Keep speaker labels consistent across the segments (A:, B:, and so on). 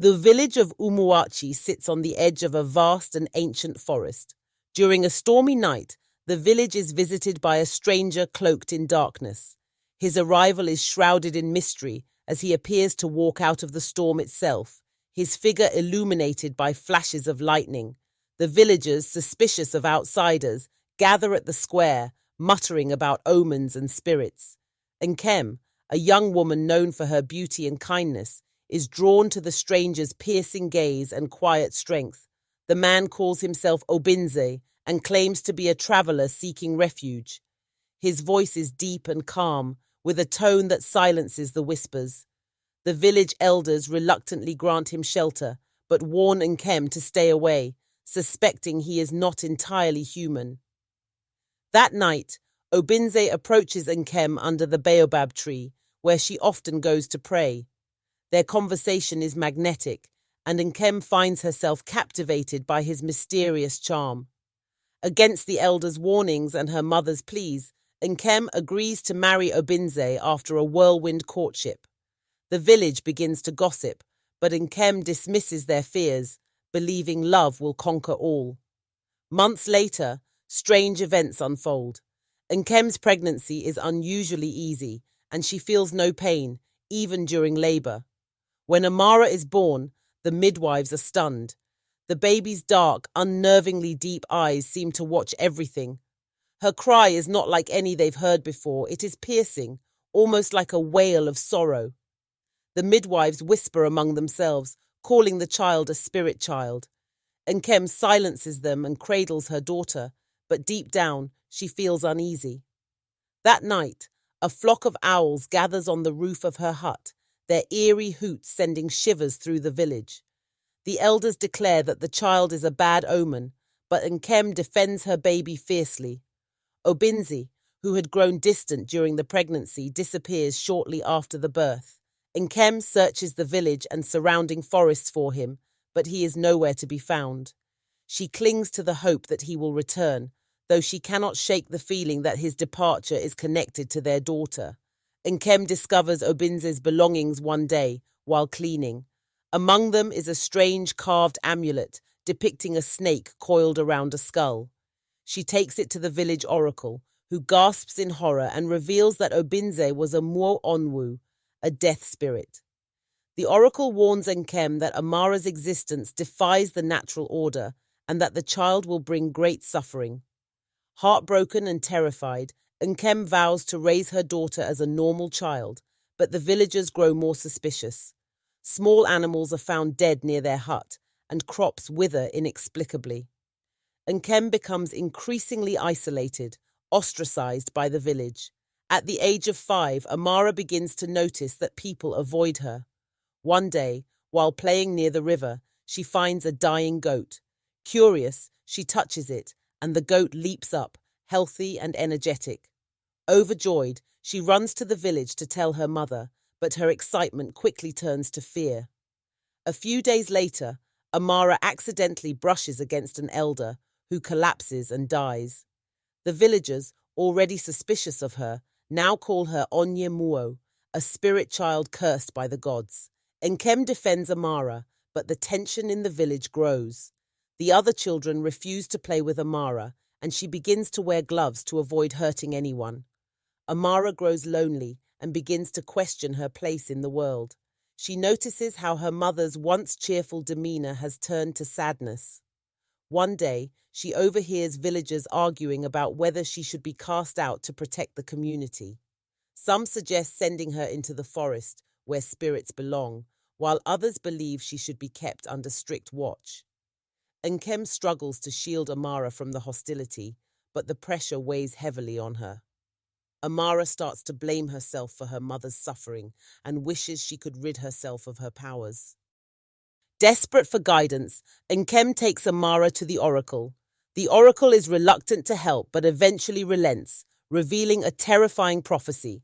A: The village of Umuachi sits on the edge of a vast and ancient forest. During a stormy night, the village is visited by a stranger cloaked in darkness. His arrival is shrouded in mystery as he appears to walk out of the storm itself, his figure illuminated by flashes of lightning. The villagers, suspicious of outsiders, gather at the square, muttering about omens and spirits. Nkem, a young woman known for her beauty and kindness, is drawn to the stranger's piercing gaze and quiet strength. The man calls himself Obinze and claims to be a traveler seeking refuge. His voice is deep and calm, with a tone that silences the whispers. The village elders reluctantly grant him shelter, but warn Nkem to stay away, suspecting he is not entirely human. That night, Obinze approaches Nkem under the baobab tree, where she often goes to pray. Their conversation is magnetic, and Nkem finds herself captivated by his mysterious charm. Against the elders' warnings and her mother's pleas, Nkem agrees to marry Obinze after a whirlwind courtship. The village begins to gossip, but Nkem dismisses their fears, believing love will conquer all. Months later, strange events unfold. Nkem's pregnancy is unusually easy, and she feels no pain, even during labor. When Amara is born, the midwives are stunned. The baby's dark, unnervingly deep eyes seem to watch everything. Her cry is not like any they've heard before. It is piercing, almost like a wail of sorrow. The midwives whisper among themselves, calling the child a spirit child. Nkem silences them and cradles her daughter, but deep down, she feels uneasy. That night, a flock of owls gathers on the roof of her hut, their eerie hoots sending shivers through the village. The elders declare that the child is a bad omen, but Nkem defends her baby fiercely. Obinze, who had grown distant during the pregnancy, disappears shortly after the birth. Nkem searches the village and surrounding forests for him, but he is nowhere to be found. She clings to the hope that he will return, though she cannot shake the feeling that his departure is connected to their daughter. Nkem discovers Obinze's belongings one day while cleaning. Among them is a strange carved amulet depicting a snake coiled around a skull. She takes it to the village oracle, who gasps in horror and reveals that Obinze was a Muo Onwu, a death spirit. The oracle warns Nkem that Amara's existence defies the natural order and that the child will bring great suffering. Heartbroken and terrified, Nkem vows to raise her daughter as a normal child, but the villagers grow more suspicious. Small animals are found dead near their hut, and crops wither inexplicably. Nkem becomes increasingly isolated, ostracized by the village. At the age of 5, Amara begins to notice that people avoid her. One day, while playing near the river, she finds a dying goat. Curious, she touches it, and the goat leaps up, healthy and energetic. Overjoyed, she runs to the village to tell her mother, but her excitement quickly turns to fear. A few days later, Amara accidentally brushes against an elder, who collapses and dies. The villagers, already suspicious of her, now call her Onye Muo, a spirit child cursed by the gods. Nkem defends Amara, but the tension in the village grows. The other children refuse to play with Amara, and she begins to wear gloves to avoid hurting anyone. Amara grows lonely and begins to question her place in the world. She notices how her mother's once cheerful demeanor has turned to sadness. One day, she overhears villagers arguing about whether she should be cast out to protect the community. Some suggest sending her into the forest, where spirits belong, while others believe she should be kept under strict watch. Nkem struggles to shield Amara from the hostility, but the pressure weighs heavily on her. Amara starts to blame herself for her mother's suffering and wishes she could rid herself of her powers. Desperate for guidance, Nkem takes Amara to the oracle. The oracle is reluctant to help but eventually relents, revealing a terrifying prophecy.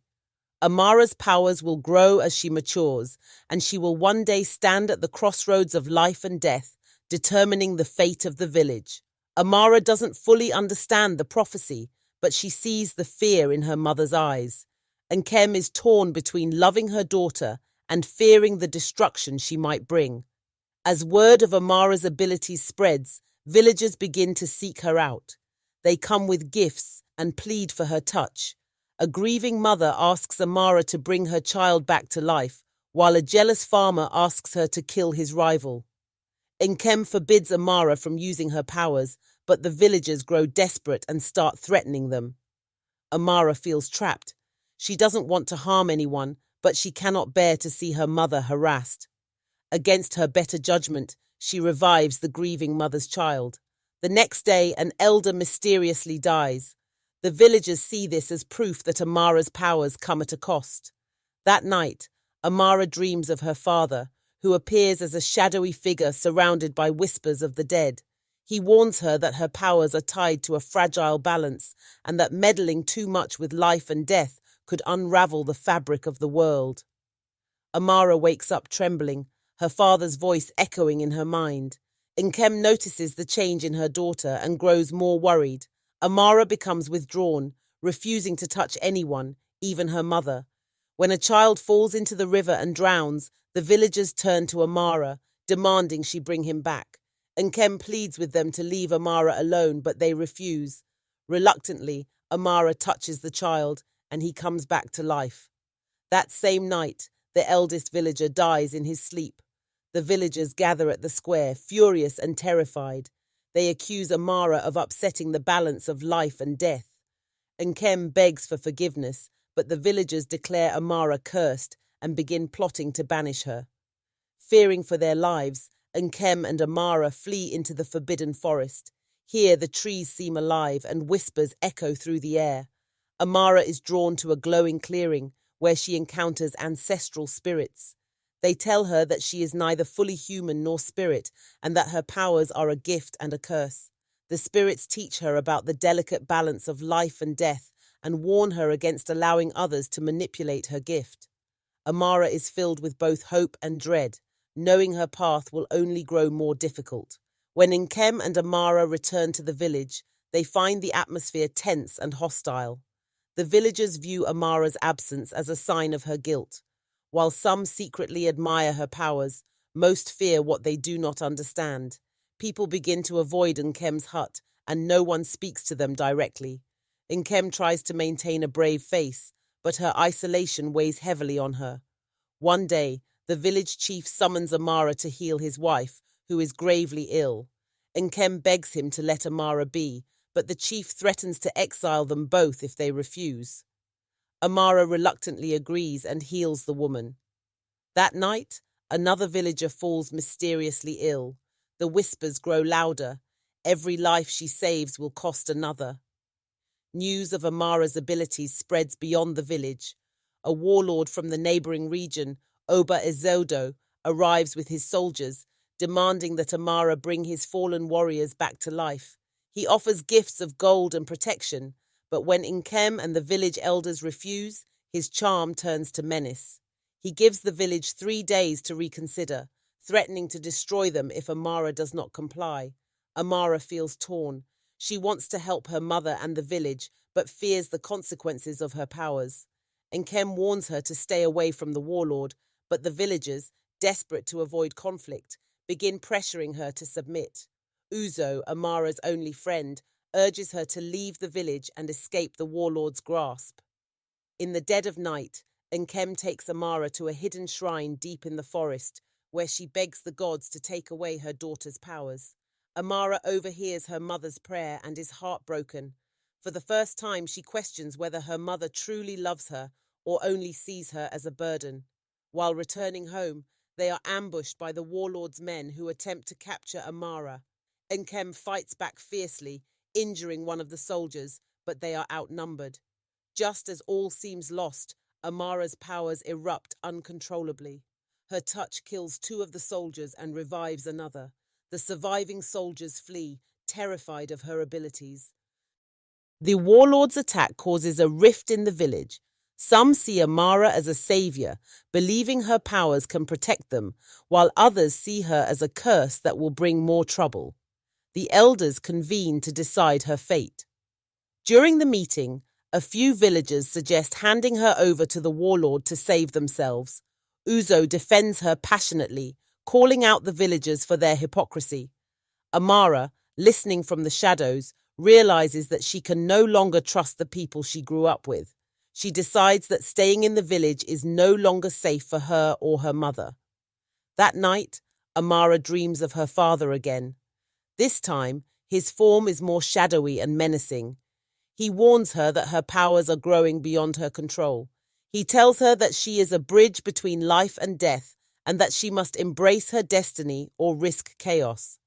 A: Amara's powers will grow as she matures, and she will one day stand at the crossroads of life and death, determining the fate of the village. Amara doesn't fully understand the prophecy, but she sees the fear in her mother's eyes. Nkem is torn between loving her daughter and fearing the destruction she might bring. As word of Amara's abilities spreads, villagers begin to seek her out. They come with gifts and plead for her touch. A grieving mother asks Amara to bring her child back to life, while a jealous farmer asks her to kill his rival. Nkem forbids Amara from using her powers, but the villagers grow desperate and start threatening them. Amara feels trapped. She doesn't want to harm anyone, but she cannot bear to see her mother harassed. Against her better judgment, she revives the grieving mother's child. The next day, an elder mysteriously dies. The villagers see this as proof that Amara's powers come at a cost. That night, Amara dreams of her father, who appears as a shadowy figure surrounded by whispers of the dead. He warns her that her powers are tied to a fragile balance and that meddling too much with life and death could unravel the fabric of the world. Amara wakes up trembling, her father's voice echoing in her mind. Nkem notices the change in her daughter and grows more worried. Amara becomes withdrawn, refusing to touch anyone, even her mother. When a child falls into the river and drowns, the villagers turn to Amara, demanding she bring him back. Nkem pleads with them to leave Amara alone, but they refuse. Reluctantly, Amara touches the child, and he comes back to life. That same night, the eldest villager dies in his sleep. The villagers gather at the square, furious and terrified. They accuse Amara of upsetting the balance of life and death. Nkem begs for forgiveness, but the villagers declare Amara cursed and begin plotting to banish her. Fearing for their lives, Nkem and Amara flee into the forbidden forest. Here the trees seem alive and whispers echo through the air. Amara is drawn to a glowing clearing where she encounters ancestral spirits. They tell her that she is neither fully human nor spirit and that her powers are a gift and a curse. The spirits teach her about the delicate balance of life and death and warn her against allowing others to manipulate her gift. Amara is filled with both hope and dread, knowing her path will only grow more difficult. When Nkem and Amara return to the village, they find the atmosphere tense and hostile. The villagers view Amara's absence as a sign of her guilt. While some secretly admire her powers, most fear what they do not understand. People begin to avoid Nkem's hut, and no one speaks to them directly. Nkem tries to maintain a brave face, but her isolation weighs heavily on her. One day, the village chief summons Amara to heal his wife, who is gravely ill. Nkem begs him to let Amara be, but the chief threatens to exile them both if they refuse. Amara reluctantly agrees and heals the woman. That night, another villager falls mysteriously ill. The whispers grow louder. Every life she saves will cost another. News of Amara's abilities spreads beyond the village. A warlord from the neighboring region, Oba Izodo, arrives with his soldiers, demanding that Amara bring his fallen warriors back to life. He offers gifts of gold and protection, but when Nkem and the village elders refuse, his charm turns to menace. He gives the village 3 days to reconsider, threatening to destroy them if Amara does not comply. Amara feels torn. She wants to help her mother and the village, but fears the consequences of her powers. Nkem warns her to stay away from the warlord, but the villagers, desperate to avoid conflict, begin pressuring her to submit. Uzo, Amara's only friend, urges her to leave the village and escape the warlord's grasp. In the dead of night, Nkem takes Amara to a hidden shrine deep in the forest, where she begs the gods to take away her daughter's powers. Amara overhears her mother's prayer and is heartbroken. For the first time, she questions whether her mother truly loves her or only sees her as a burden. While returning home, they are ambushed by the warlord's men who attempt to capture Amara. Nkem fights back fiercely, injuring one of the soldiers, but they are outnumbered. Just as all seems lost, Amara's powers erupt uncontrollably. Her touch kills 2 of the soldiers and revives another. The surviving soldiers flee, terrified of her abilities. The warlord's attack causes a rift in the village. Some see Amara as a savior, believing her powers can protect them, while others see her as a curse that will bring more trouble. The elders convene to decide her fate. During the meeting, a few villagers suggest handing her over to the warlord to save themselves. Uzo defends her passionately, calling out the villagers for their hypocrisy. Amara, listening from the shadows, realizes that she can no longer trust the people she grew up with. She decides that staying in the village is no longer safe for her or her mother. That night, Amara dreams of her father again. This time, his form is more shadowy and menacing. He warns her that her powers are growing beyond her control. He tells her that she is a bridge between life and death and that she must embrace her destiny or risk chaos.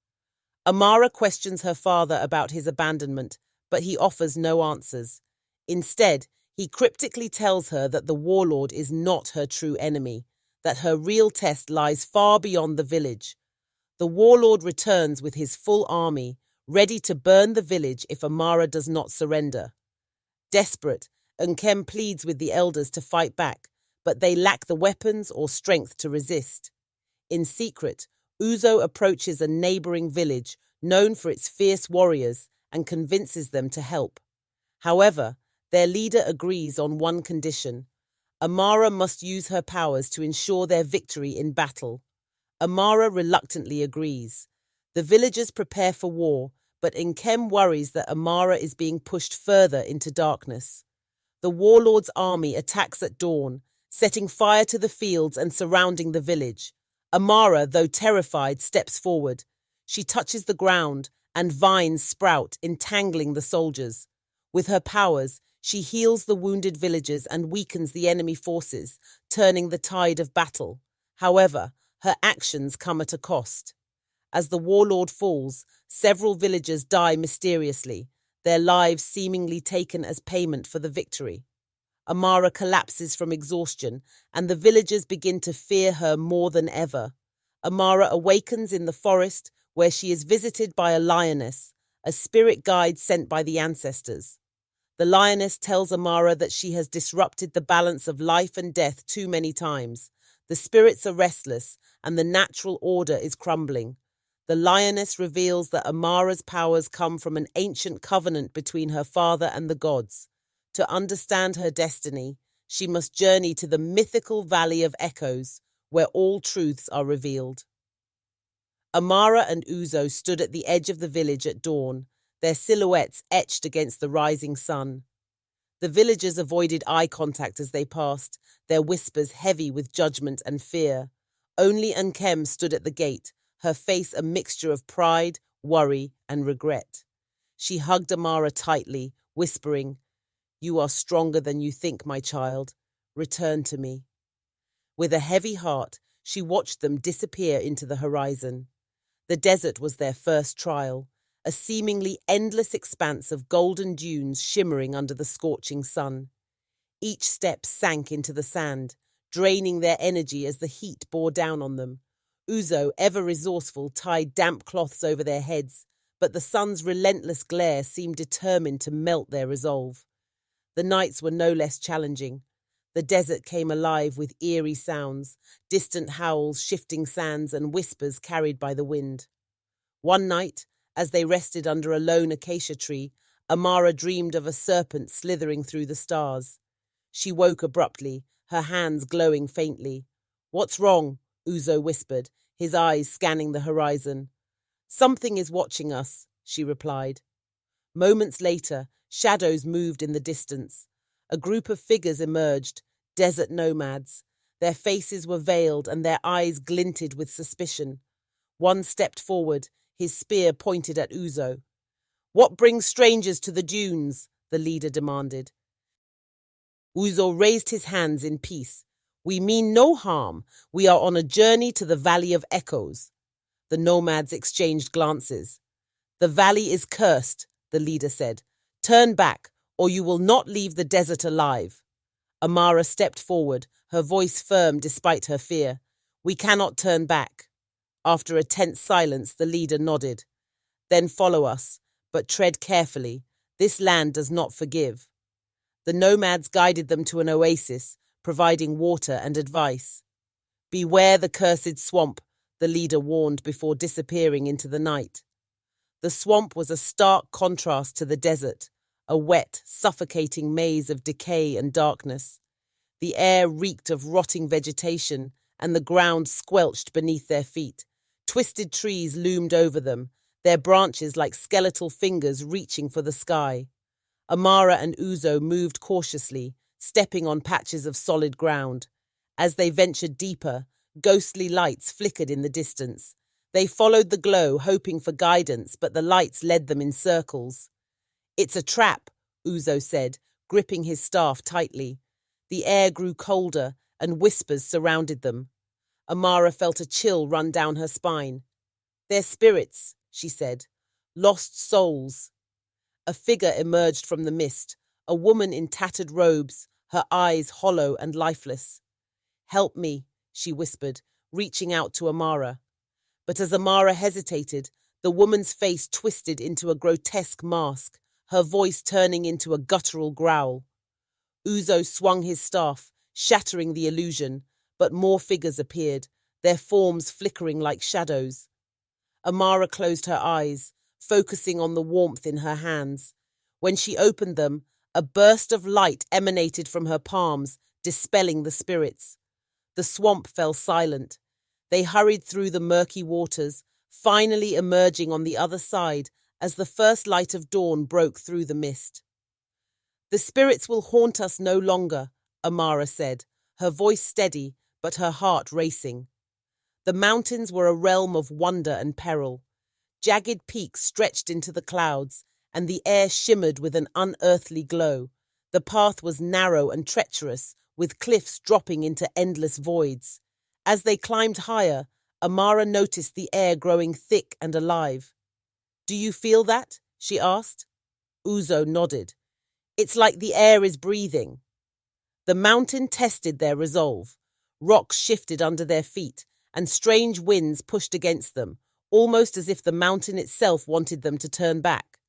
A: Amara questions her father about his abandonment, but he offers no answers. Instead, he cryptically tells her that the warlord is not her true enemy, that her real test lies far beyond the village. The warlord returns with his full army, ready to burn the village if Amara does not surrender. Desperate, Nkem pleads with the elders to fight back, but they lack the weapons or strength to resist. In secret, Uzo approaches a neighboring village known for its fierce warriors and convinces them to help. However, their leader agrees on one condition. Amara must use her powers to ensure their victory in battle. Amara reluctantly agrees. The villagers prepare for war, but Nkem worries that Amara is being pushed further into darkness. The warlord's army attacks at dawn, setting fire to the fields and surrounding the village. Amara, though terrified, steps forward. She touches the ground, and vines sprout, entangling the soldiers. With her powers, she heals the wounded villagers and weakens the enemy forces, turning the tide of battle. However, her actions come at a cost. As the warlord falls, several villagers die mysteriously, their lives seemingly taken as payment for the victory. Amara collapses from exhaustion, and the villagers begin to fear her more than ever. Amara awakens in the forest, where she is visited by a lioness, a spirit guide sent by the ancestors. The lioness tells Amara that she has disrupted the balance of life and death too many times. The spirits are restless, and the natural order is crumbling. The lioness reveals that Amara's powers come from an ancient covenant between her father and the gods. To understand her destiny, she must journey to the mythical Valley of Echoes, where all truths are revealed. Amara and Uzo stood at the edge of the village at dawn, their silhouettes etched against the rising sun. The villagers avoided eye contact as they passed, their whispers heavy with judgment and fear. Only Nkem stood at the gate, her face a mixture of pride, worry, and regret. She hugged Amara tightly, whispering, "You are stronger than you think, my child. Return to me." With a heavy heart, she watched them disappear into the horizon. The desert was their first trial, a seemingly endless expanse of golden dunes shimmering under the scorching sun. Each step sank into the sand, draining their energy as the heat bore down on them. Uzo, ever resourceful, tied damp cloths over their heads, but the sun's relentless glare seemed determined to melt their resolve. The nights were no less challenging. The desert came alive with eerie sounds, distant howls, shifting sands, and whispers carried by the wind. One night, as they rested under a lone acacia tree, Amara dreamed of a serpent slithering through the stars. She woke abruptly, her hands glowing faintly. "What's wrong?" Uzo whispered, his eyes scanning the horizon. "Something is watching us," she replied. Moments later, shadows moved in the distance. A group of figures emerged, desert nomads. Their faces were veiled and their eyes glinted with suspicion. One stepped forward, his spear pointed at Uzo. "What brings strangers to the dunes?" the leader demanded. Uzo raised his hands in peace. "We mean no harm. We are on a journey to the Valley of Echoes." The nomads exchanged glances. "The valley is cursed," the leader said. "Turn back, or you will not leave the desert alive." Amara stepped forward, her voice firm despite her fear. "We cannot turn back." After a tense silence, the leader nodded. "Then follow us, but tread carefully. This land does not forgive." The nomads guided them to an oasis, providing water and advice. "Beware the cursed swamp," the leader warned before disappearing into the night. The swamp was a stark contrast to the desert, a wet, suffocating maze of decay and darkness. The air reeked of rotting vegetation, and the ground squelched beneath their feet. Twisted trees loomed over them, their branches like skeletal fingers reaching for the sky. Amara and Uzo moved cautiously, stepping on patches of solid ground. As they ventured deeper, ghostly lights flickered in the distance. They followed the glow, hoping for guidance, but the lights led them in circles. "It's a trap," Uzo said, gripping his staff tightly. The air grew colder, and whispers surrounded them. Amara felt a chill run down her spine. "They're spirits," she said. "Lost souls." A figure emerged from the mist, a woman in tattered robes, her eyes hollow and lifeless. "Help me," she whispered, reaching out to Amara. But as Amara hesitated, the woman's face twisted into a grotesque mask, her voice turning into a guttural growl. Uzo swung his staff, shattering the illusion, but more figures appeared, their forms flickering like shadows. Amara closed her eyes, focusing on the warmth in her hands. When she opened them, a burst of light emanated from her palms, dispelling the spirits. The swamp fell silent. They hurried through the murky waters, finally emerging on the other side as the first light of dawn broke through the mist. "The spirits will haunt us no longer," Amara said, her voice steady but her heart racing. The mountains were a realm of wonder and peril. Jagged peaks stretched into the clouds, and the air shimmered with an unearthly glow. The path was narrow and treacherous, with cliffs dropping into endless voids. As they climbed higher, Amara noticed the air growing thick and alive. "Do you feel that?" she asked. Uzo nodded. "It's like the air is breathing." The mountain tested their resolve. Rocks shifted under their feet, and strange winds pushed against them, almost as if the mountain itself wanted them to turn back.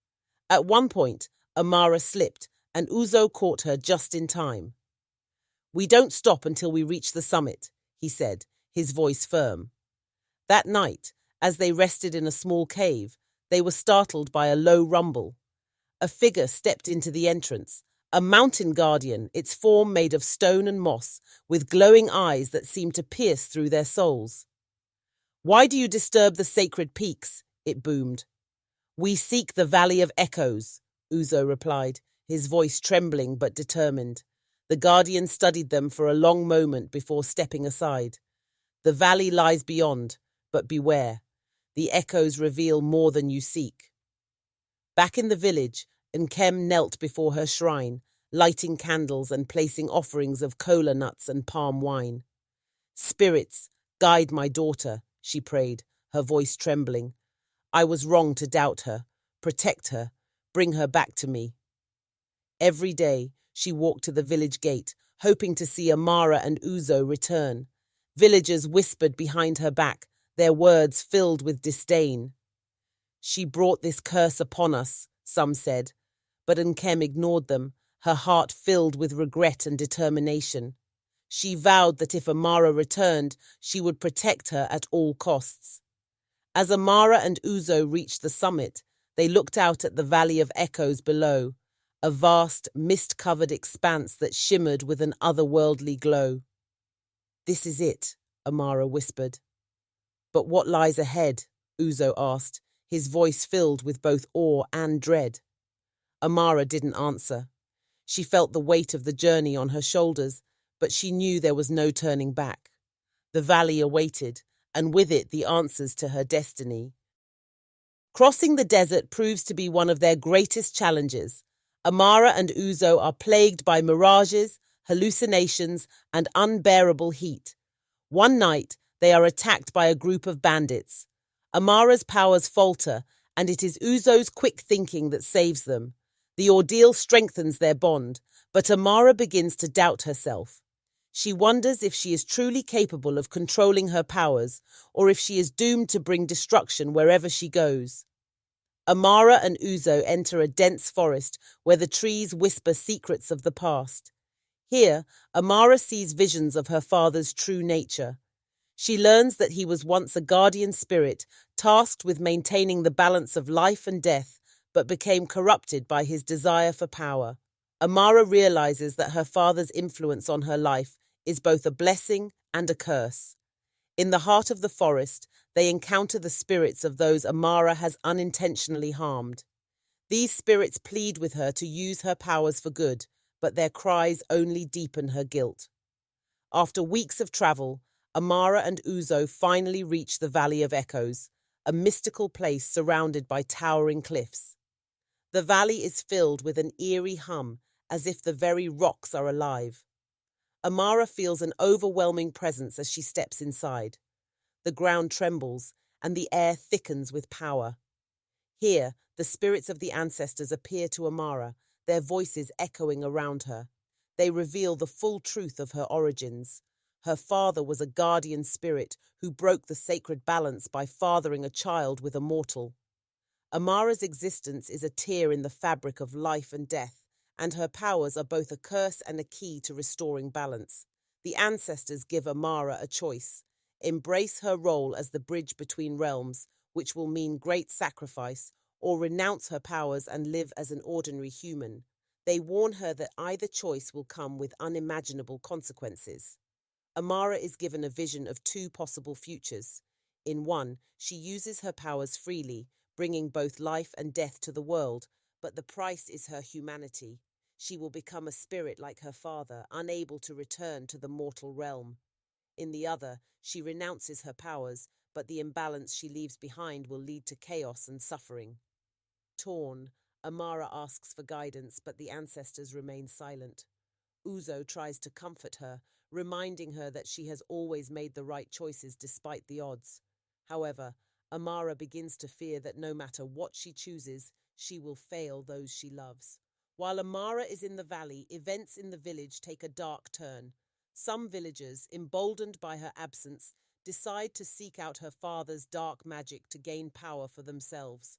A: At one point, Amara slipped, and Uzo caught her just in time. "We don't stop until we reach the summit," he said, his voice firm. That night, as they rested in a small cave, they were startled by a low rumble. A figure stepped into the entrance, a mountain guardian, its form made of stone and moss, with glowing eyes that seemed to pierce through their souls. "Why do you disturb the sacred peaks?" it boomed. "We seek the Valley of Echoes," Uzo replied, his voice trembling but determined. The guardian studied them for a long moment before stepping aside. "The valley lies beyond, but beware. The echoes reveal more than you seek." Back in the village, Nkem knelt before her shrine, lighting candles and placing offerings of kola nuts and palm wine. "Spirits, guide my daughter," she prayed, her voice trembling. "I was wrong to doubt her. Protect her. Bring her back to me." Every day, she walked to the village gate, hoping to see Amara and Uzo return. Villagers whispered behind her back, their words filled with disdain. "She brought this curse upon us," some said, but Nkem ignored them, her heart filled with regret and determination. She vowed that if Amara returned, she would protect her at all costs. As Amara and Uzo reached the summit, they looked out at the Valley of Echoes below, a vast, mist-covered expanse that shimmered with an otherworldly glow. "This is it," Amara whispered. "But what lies ahead?" Uzo asked, his voice filled with both awe and dread. Amara didn't answer. She felt the weight of the journey on her shoulders, but she knew there was no turning back. The valley awaited, and with it the answers to her destiny. Crossing the desert proves to be one of their greatest challenges. Amara and Uzo are plagued by mirages, hallucinations, and unbearable heat. One night, they are attacked by a group of bandits. Amara's powers falter, and it is Uzo's quick thinking that saves them. The ordeal strengthens their bond, but Amara begins to doubt herself. She wonders if she is truly capable of controlling her powers, or if she is doomed to bring destruction wherever she goes. Amara and Uzo enter a dense forest where the trees whisper secrets of the past. Here, Amara sees visions of her father's true nature. She learns that he was once a guardian spirit, tasked with maintaining the balance of life and death, but became corrupted by his desire for power. Amara realizes that her father's influence on her life is both a blessing and a curse. In the heart of the forest, they encounter the spirits of those Amara has unintentionally harmed. These spirits plead with her to use her powers for good, but their cries only deepen her guilt. After weeks of travel, Amara and Uzo finally reach the Valley of Echoes, a mystical place surrounded by towering cliffs. The valley is filled with an eerie hum, as if the very rocks are alive. Amara feels an overwhelming presence as she steps inside. The ground trembles, and the air thickens with power. Here, the spirits of the ancestors appear to Amara, their voices echoing around her. They reveal the full truth of her origins. Her father was a guardian spirit who broke the sacred balance by fathering a child with a mortal. Amara's existence is a tear in the fabric of life and death, and her powers are both a curse and a key to restoring balance. The ancestors give Amara a choice: embrace her role as the bridge between realms, which will mean great sacrifice, or renounce her powers and live as an ordinary human. They warn her that either choice will come with unimaginable consequences. Amara is given a vision of two possible futures. In one, she uses her powers freely, bringing both life and death to the world, but the price is her humanity. She will become a spirit like her father, unable to return to the mortal realm. In the other, she renounces her powers, but the imbalance she leaves behind will lead to chaos and suffering. Torn, Amara asks for guidance, but the ancestors remain silent. Uzo tries to comfort her, reminding her that she has always made the right choices despite the odds. However, Amara begins to fear that no matter what she chooses, she will fail those she loves. While Amara is in the valley, events in the village take a dark turn. Some villagers, emboldened by her absence, decide to seek out her father's dark magic to gain power for themselves.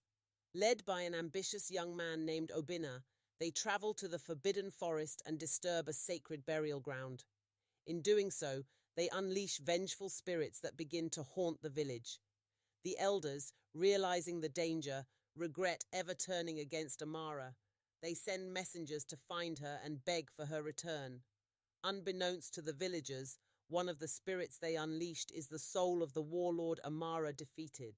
A: Led by an ambitious young man named Obina, they travel to the forbidden forest and disturb a sacred burial ground. In doing so, they unleash vengeful spirits that begin to haunt the village. The elders, realizing the danger, regret ever turning against Amara. They send messengers to find her and beg for her return. Unbeknownst to the villagers, one of the spirits they unleashed is the soul of the warlord Amara defeated.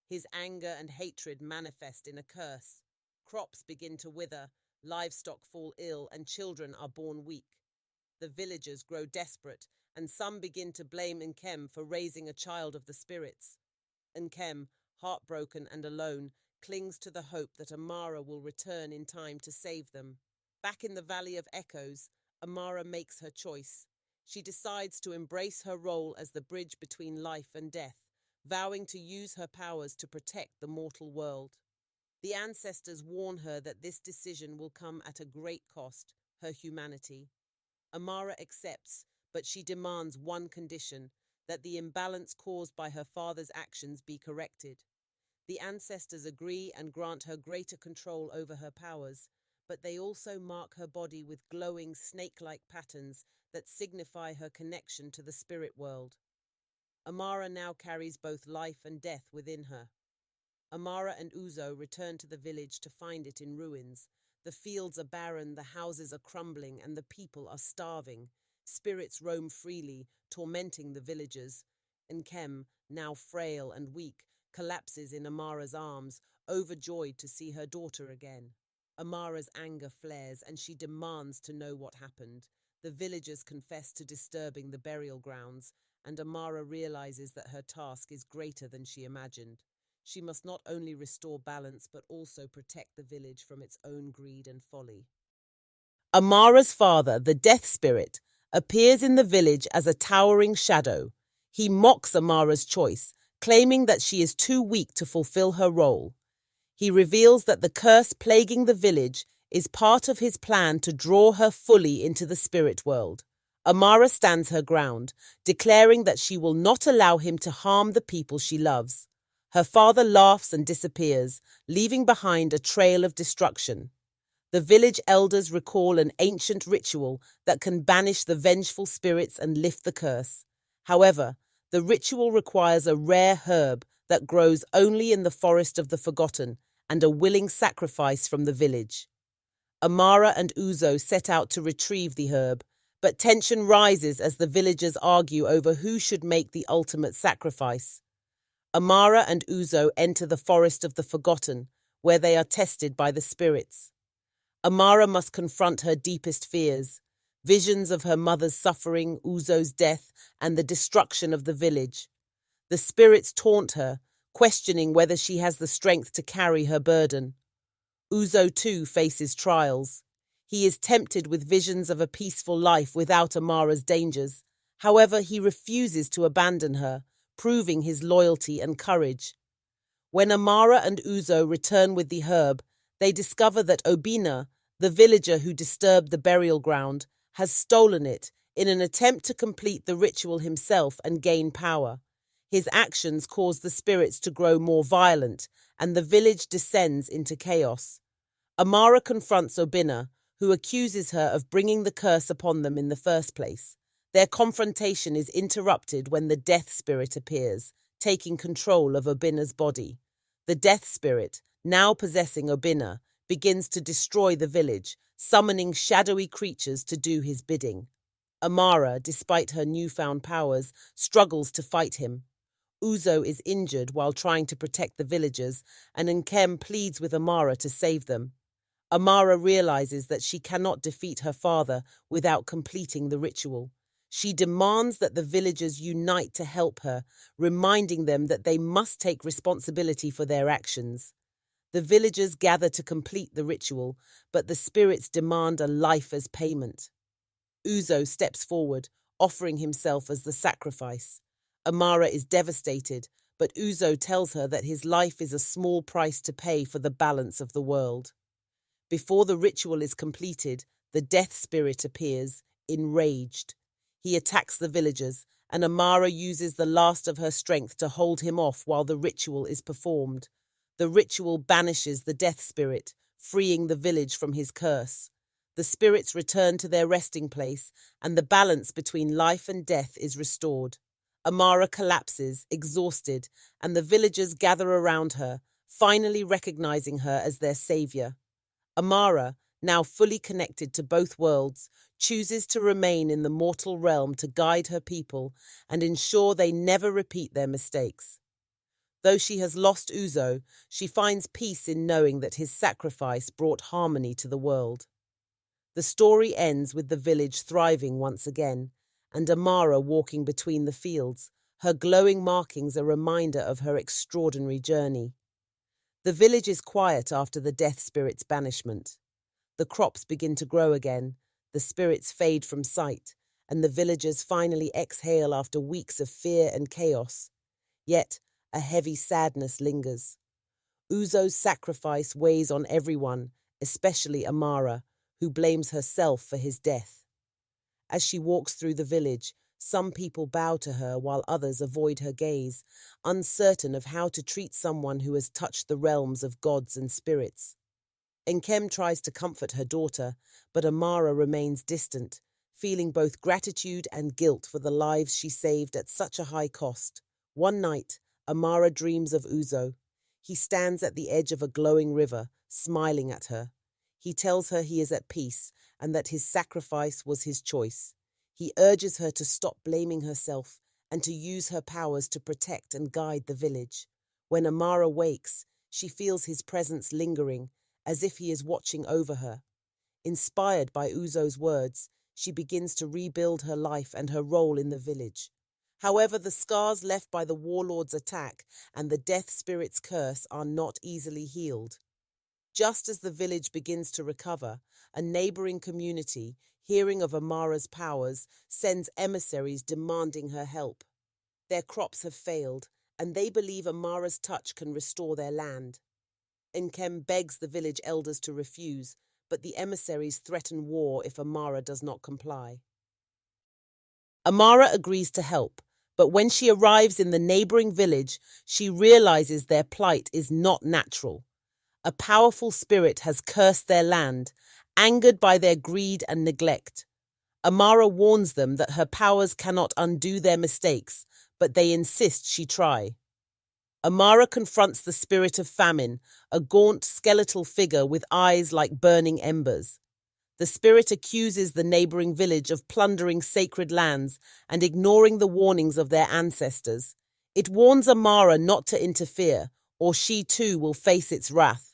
A: His anger and hatred manifest in a curse. Crops begin to wither, livestock fall ill, and children are born weak. The villagers grow desperate, and some begin to blame Nkem for raising a child of the spirits. Nkem, heartbroken and alone, clings to the hope that Amara will return in time to save them. Back in the Valley of Echoes, Amara makes her choice. She decides to embrace her role as the bridge between life and death, vowing to use her powers to protect the mortal world. The ancestors warn her that this decision will come at a great cost: her humanity. Amara accepts, but she demands one condition: that the imbalance caused by her father's actions be corrected. The ancestors agree and grant her greater control over her powers, but they also mark her body with glowing snake-like patterns that signify her connection to the spirit world. Amara now carries both life and death within her. Amara and Uzo return to the village to find it in ruins. The fields are barren, the houses are crumbling, and the people are starving. Spirits roam freely, tormenting the villagers. Nkem, now frail and weak, collapses in Amara's arms, overjoyed to see her daughter again. Amara's anger flares, and she demands to know what happened. The villagers confess to disturbing the burial grounds, and Amara realizes that her task is greater than she imagined. She must not only restore balance, but also protect the village from its own greed and folly. Amara's father, the death spirit, appears in the village as a towering shadow. He mocks Amara's choice, claiming that she is too weak to fulfill her role. He reveals that the curse plaguing the village is part of his plan to draw her fully into the spirit world. Amara stands her ground, declaring that she will not allow him to harm the people she loves. Her father laughs and disappears, leaving behind a trail of destruction. The village elders recall an ancient ritual that can banish the vengeful spirits and lift the curse. However, the ritual requires a rare herb that grows only in the forest of the forgotten and a willing sacrifice from the village. Amara and Uzo set out to retrieve the herb, But tension rises as the villagers argue over who should make the ultimate sacrifice. Amara and Uzo enter the forest of the forgotten, where they are tested by the spirits. Amara must confront her deepest fears, visions of her mother's suffering, Uzo's death, and the destruction of the village. The spirits taunt her, questioning whether she has the strength to carry her burden. Uzo too faces trials. He is tempted with visions of a peaceful life without Amara's dangers. However, he refuses to abandon her, proving his loyalty and courage. When Amara and Uzo return with the herb, they discover that Obina, the villager who disturbed the burial ground, has stolen it in an attempt to complete the ritual himself and gain power. His actions cause the spirits to grow more violent, and the village descends into chaos. Amara confronts Obina, who accuses her of bringing the curse upon them in the first place. Their confrontation is interrupted when the death spirit appears, taking control of Obina's body. The death spirit, now possessing Obina, begins to destroy the village, summoning shadowy creatures to do his bidding. Amara, despite her newfound powers, struggles to fight him. Uzo is injured while trying to protect the villagers, and Nkem pleads with Amara to save them. Amara realizes that she cannot defeat her father without completing the ritual. She demands that the villagers unite to help her, reminding them that they must take responsibility for their actions. The villagers gather to complete the ritual, but the spirits demand a life as payment. Uzo steps forward, offering himself as the sacrifice. Amara is devastated, but Uzo tells her that his life is a small price to pay for the balance of the world. Before the ritual is completed, the death spirit appears, enraged. He attacks the villagers, and Amara uses the last of her strength to hold him off while the ritual is performed. The ritual banishes the death spirit, freeing the village from his curse. The spirits return to their resting place, and the balance between life and death is restored. Amara collapses, exhausted, and the villagers gather around her, finally recognizing her as their savior. Amara, now fully connected to both worlds, chooses to remain in the mortal realm to guide her people and ensure they never repeat their mistakes. Though she has lost Uzo, she finds peace in knowing that his sacrifice brought harmony to the world. The story ends with the village thriving once again, and Amara walking between the fields, her glowing markings a reminder of her extraordinary journey. The village is quiet after the death spirit's banishment. The crops begin to grow again, the spirits fade from sight, and the villagers finally exhale after weeks of fear and chaos. Yet, a heavy sadness lingers. Uzo's sacrifice weighs on everyone, especially Amara, who blames herself for his death. As she walks through the village, some people bow to her while others avoid her gaze, uncertain of how to treat someone who has touched the realms of gods and spirits. Nkem tries to comfort her daughter, but Amara remains distant, feeling both gratitude and guilt for the lives she saved at such a high cost. One night, Amara dreams of Uzo. He stands at the edge of a glowing river, smiling at her. He tells her he is at peace and that his sacrifice was his choice. He urges her to stop blaming herself and to use her powers to protect and guide the village. When Amara wakes, she feels his presence lingering, as if he is watching over her. Inspired by Uzo's words, she begins to rebuild her life and her role in the village. However, the scars left by the warlord's attack and the death spirit's curse are not easily healed. Just as the village begins to recover, a neighboring community, hearing of Amara's powers, sends emissaries demanding her help. Their crops have failed, and they believe Amara's touch can restore their land. Nkem begs the village elders to refuse, but the emissaries threaten war if Amara does not comply. Amara agrees to help, but when she arrives in the neighboring village, she realizes their plight is not natural. A powerful spirit has cursed their land, angered by their greed and neglect. Amara warns them that her powers cannot undo their mistakes, but they insist she try. Amara confronts the spirit of famine, a gaunt skeletal figure with eyes like burning embers. The spirit accuses the neighboring village of plundering sacred lands and ignoring the warnings of their ancestors. It warns Amara not to interfere, or she too will face its wrath.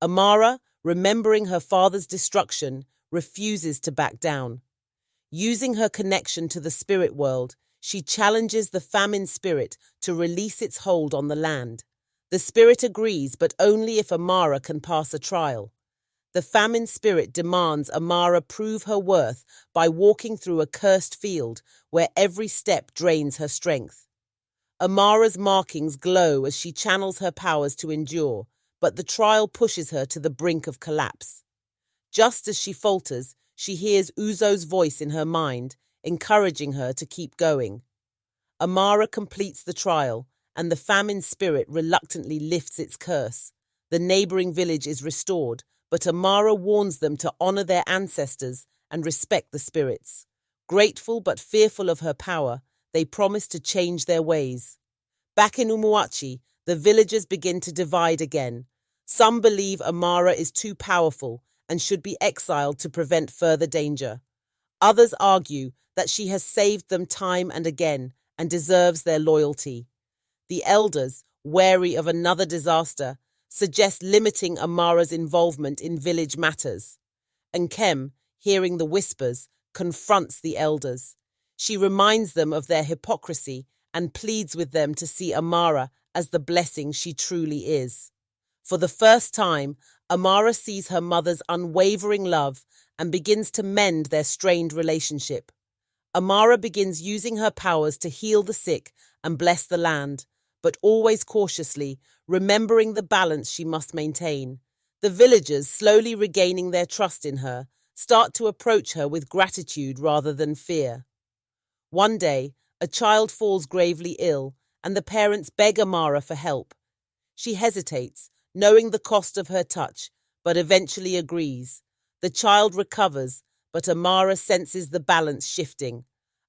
A: Amara, remembering her father's destruction, refuses to back down. Using her connection to the spirit world, she challenges the famine spirit to release its hold on the land. The spirit agrees, but only if Amara can pass a trial. The famine spirit demands Amara prove her worth by walking through a cursed field where every step drains her strength. Amara's markings glow as she channels her powers to endure, but the trial pushes her to the brink of collapse. Just as she falters, she hears Uzo's voice in her mind, encouraging her to keep going. Amara completes the trial, and the famine spirit reluctantly lifts its curse. The neighboring village is restored, but Amara warns them to honor their ancestors and respect the spirits. Grateful but fearful of her power, they promise to change their ways. Back in Umuachi, the villagers begin to divide again. Some believe Amara is too powerful and should be exiled to prevent further danger. Others argue that she has saved them time and again and deserves their loyalty. The elders, wary of another disaster, suggest limiting Amara's involvement in village matters. Nkem, hearing the whispers, confronts the elders. She reminds them of their hypocrisy and pleads with them to see Amara as the blessing she truly is. For the first time, Amara sees her mother's unwavering love and begins to mend their strained relationship. Amara begins using her powers to heal the sick and bless the land, but always cautiously, remembering the balance she must maintain. The villagers, slowly regaining their trust in her, start to approach her with gratitude rather than fear. One day, a child falls gravely ill, and the parents beg Amara for help. She hesitates, knowing the cost of her touch, but eventually agrees. The child recovers, but Amara senses the balance shifting.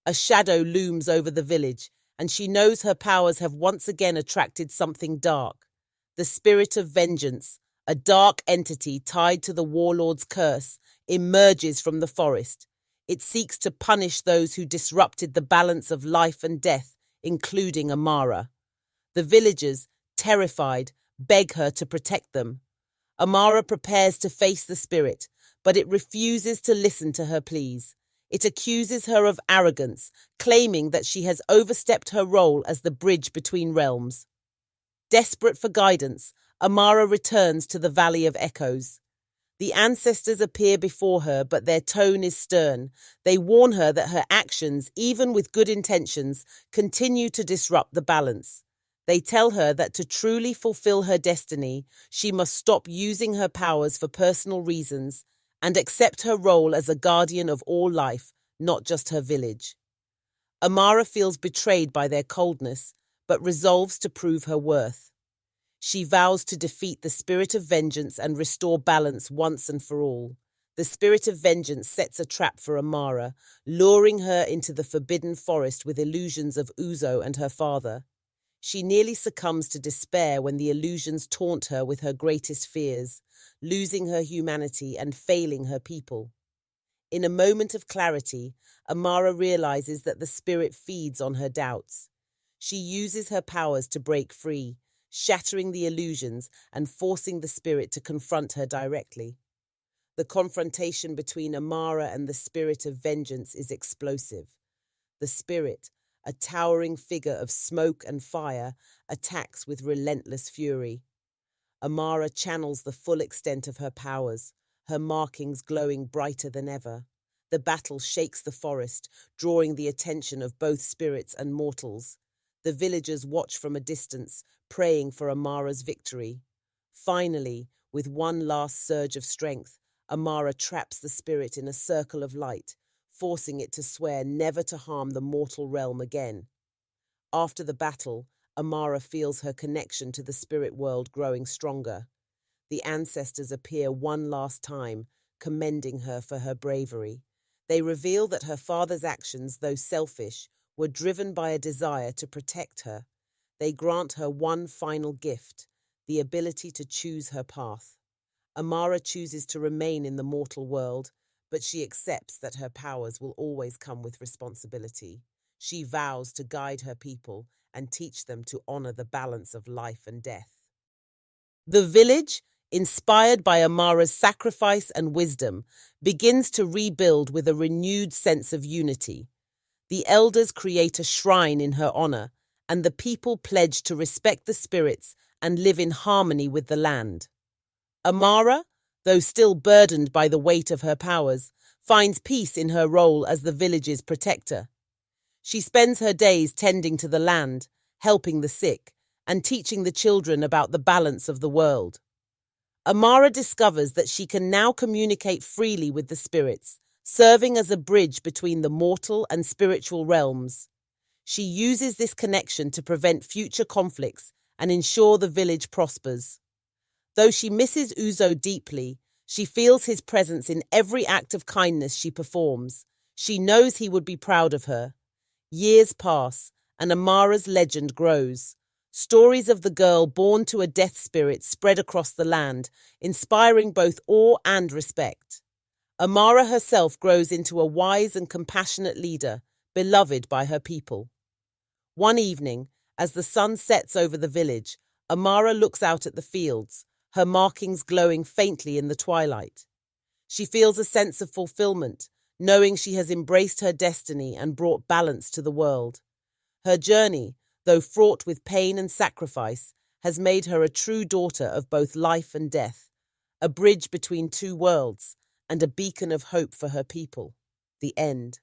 A: A shadow looms over the village, and she knows her powers have once again attracted something dark. The spirit of vengeance, a dark entity tied to the warlord's curse, emerges from the forest. It seeks to punish those who disrupted the balance of life and death, including Amara. The villagers, terrified, beg her to protect them. Amara prepares to face the spirit, but it refuses to listen to her pleas. It accuses her of arrogance, claiming that she has overstepped her role as the bridge between realms. Desperate for guidance, Amara returns to the Valley of Echoes. The ancestors appear before her, but their tone is stern. They warn her that her actions, even with good intentions, continue to disrupt the balance. They tell her that to truly fulfill her destiny, she must stop using her powers for personal reasons and accept her role as a guardian of all life, not just her village. Amara feels betrayed by their coldness, but resolves to prove her worth. She vows to defeat the spirit of vengeance and restore balance once and for all. The spirit of vengeance sets a trap for Amara, luring her into the forbidden forest with illusions of Uzo and her father. She nearly succumbs to despair when the illusions taunt her with her greatest fears, losing her humanity and failing her people. In a moment of clarity, Amara realizes that the spirit feeds on her doubts. She uses her powers to break free, shattering the illusions and forcing the spirit to confront her directly. The confrontation between Amara and the spirit of vengeance is explosive. The spirit, a towering figure of smoke and fire, attacks with relentless fury. Amara channels the full extent of her powers, her markings glowing brighter than ever. The battle shakes the forest, drawing the attention of both spirits and mortals. The villagers watch from a distance, praying for Amara's victory. Finally, with one last surge of strength, Amara traps the spirit in a circle of light, forcing it to swear never to harm the mortal realm again. After the battle, Amara feels her connection to the spirit world growing stronger. The ancestors appear one last time, commending her for her bravery. They reveal that her father's actions, though selfish, were driven by a desire to protect her. They grant her one final gift, the ability to choose her path. Amara chooses to remain in the mortal world, but she accepts that her powers will always come with responsibility. She vows to guide her people and teach them to honor the balance of life and death. The village, inspired by Amara's sacrifice and wisdom, begins to rebuild with a renewed sense of unity. The elders create a shrine in her honor, and the people pledge to respect the spirits and live in harmony with the land. Amara, though still burdened by the weight of her powers, finds peace in her role as the village's protector. She spends her days tending to the land, helping the sick, and teaching the children about the balance of the world. Amara discovers that she can now communicate freely with the spirits, serving as a bridge between the mortal and spiritual realms. She uses this connection to prevent future conflicts and ensure the village prospers. Though she misses Uzo deeply, she feels his presence in every act of kindness she performs. She knows he would be proud of her. Years pass, and Amara's legend grows. Stories of the girl born to a death spirit spread across the land, inspiring both awe and respect. Amara herself grows into a wise and compassionate leader, beloved by her people. One evening, as the sun sets over the village, Amara looks out at the fields, her markings glowing faintly in the twilight. She feels a sense of fulfillment, knowing she has embraced her destiny and brought balance to the world. Her journey, though fraught with pain and sacrifice, has made her a true daughter of both life and death, a bridge between two worlds, and a beacon of hope for her people. The end.